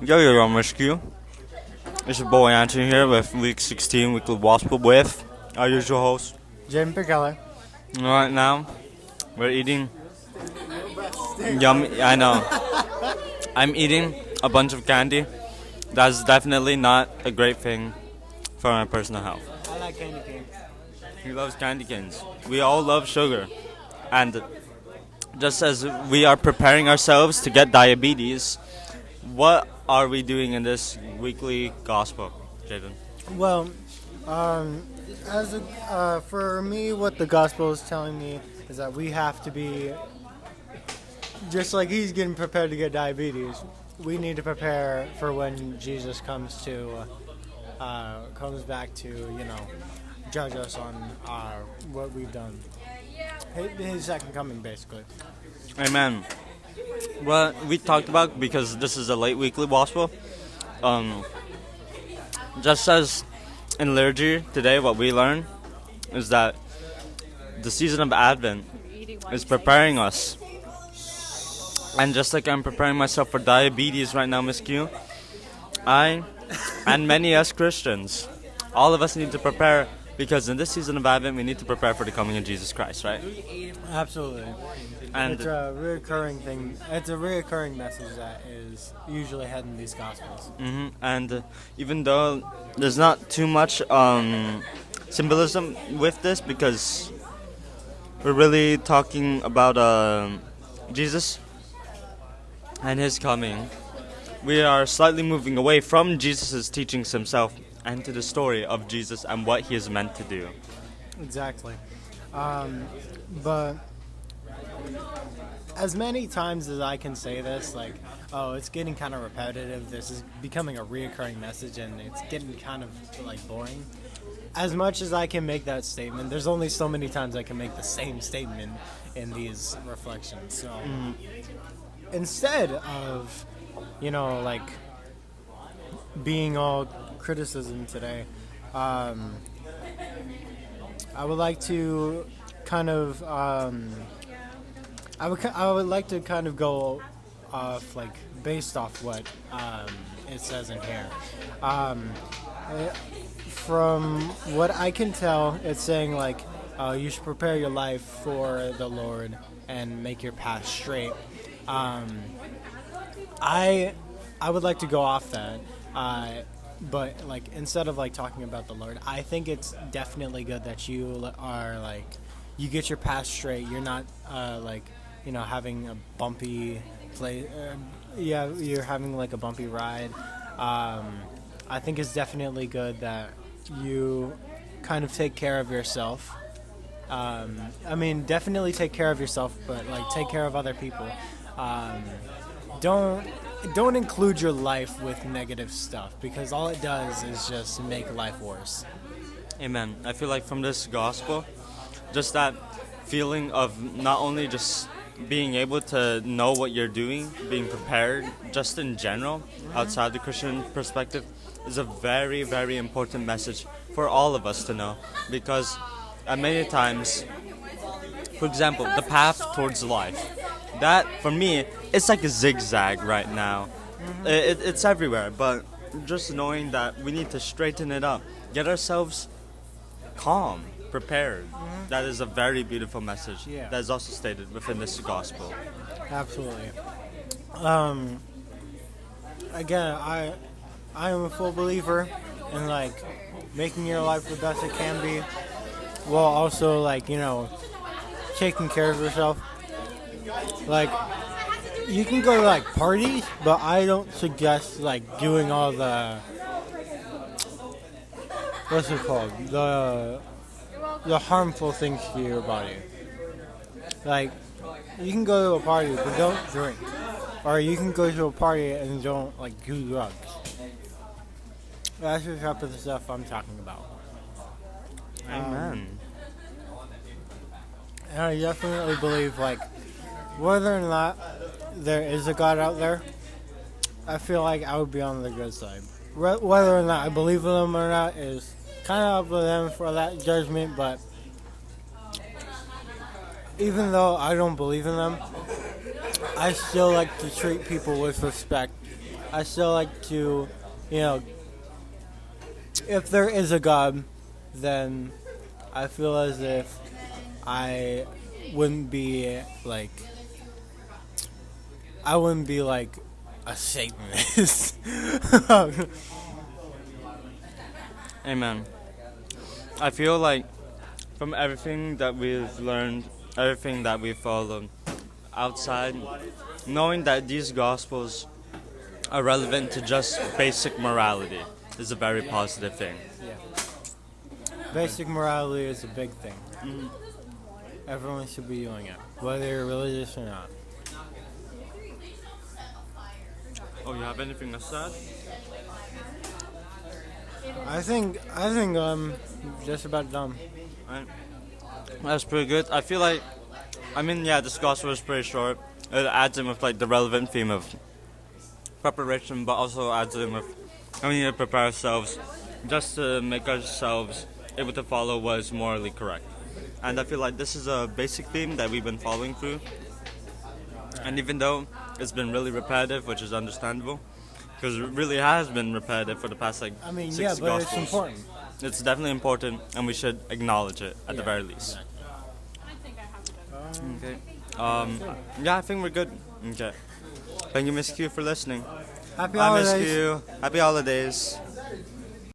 Yo, Rescue. It's your boy Anthony here with Week 16 Weekly Waspel with our usual host. Jayden. Right now, we're eating yummy. I know. I'm eating a bunch of candy. That's definitely not a great thing for my personal health. I like candy canes. He loves candy canes. We all love sugar. And just as we are preparing ourselves to get diabetes, what are we doing in this weekly gospel, Jayden? Well, for me, what the gospel is telling me is that we have to be just like he's getting prepared to get diabetes. We need to prepare for when Jesus comes back to judge us on what we've done. His second coming, basically. Amen. What we talked about, because this is a late weekly gospel, just as in liturgy today, what we learn is that the season of Advent is preparing us. And just like I'm preparing myself for diabetes right now, Miss Q, I, and many as Christians, all of us need to prepare, because in this season of Advent, we need to prepare for the coming of Jesus Christ, right? Absolutely. And it's a recurring thing. It's a recurring message that is usually had in these Gospels. And even though there's not too much symbolism with this, because we're really talking about Jesus and his coming, we are slightly moving away from Jesus' teachings himself and to the story of Jesus and what he is meant to do. Exactly. But as many times as I can say this, it's getting kind of repetitive. This is becoming a reoccurring message, and it's getting kind of boring. As much as I can make that statement, there's only so many times I can make the same statement in these reflections. So instead of, being all criticism today, I would like to kind of I would like to kind of go off based off what it says in here. From what I can tell, it's saying you should prepare your life for the Lord and make your path straight. I would like to go off that. But instead of talking about the Lord, I think it's definitely good that you are you get your path straight. You're not having a bumpy play. You're having a bumpy ride. I think it's definitely good that you kind of take care of yourself. Definitely take care of yourself, but take care of other people. Don't include your life with negative stuff, because all it does is just make life worse. Amen. I feel like from this gospel, just that feeling of not only just being able to know what you're doing, being prepared, just in general, outside the Christian perspective, is a very, very important message for all of us to know. Because many times, for example, the path towards life, that, for me, it's like a zigzag right now. It's everywhere, but just knowing that we need to straighten it up, get ourselves calm, prepared. That is a very beautiful message. Yeah. That is also stated within this gospel. Absolutely. Again, I am a full believer in making your life the best it can be, while also taking care of yourself. You can go to parties, but I don't suggest doing all the what's it called, the harmful things to your body. You can go to a party but don't drink, or you can go to a party and don't do drugs. That's the type of the stuff I'm talking about. Amen. And I definitely believe whether or not there is a God out there, I feel like I would be on the good side. Whether or not I believe in them or not is kind of up to them for that judgment, but even though I don't believe in them, I still like to treat people with respect I still like to, you know, if there is a God, then I feel as if I wouldn't be like a Satanist. Amen. I feel like from everything that we've learned, everything that we followed outside, knowing that these gospels are relevant to just basic morality is a very positive thing. Basic morality is a big thing. Everyone should be doing it, whether you're religious or not. Oh, you have anything to say? I think I'm just about done. Right. That's pretty good. I feel like, this gospel is pretty short. It adds in with like the relevant theme of preparation, but also adds in with we need to prepare ourselves just to make ourselves able to follow what is morally correct. And I feel like this is a basic theme that we've been following through. And even though it's been really repetitive, which is understandable, because it really has been repetitive for the past six but gospels. it's important. It's definitely important, and we should acknowledge it at the very least. Okay. I think we're good. Okay. Thank you, Miss Q, for listening. Happy Bye, holidays. Miss Q. Happy holidays.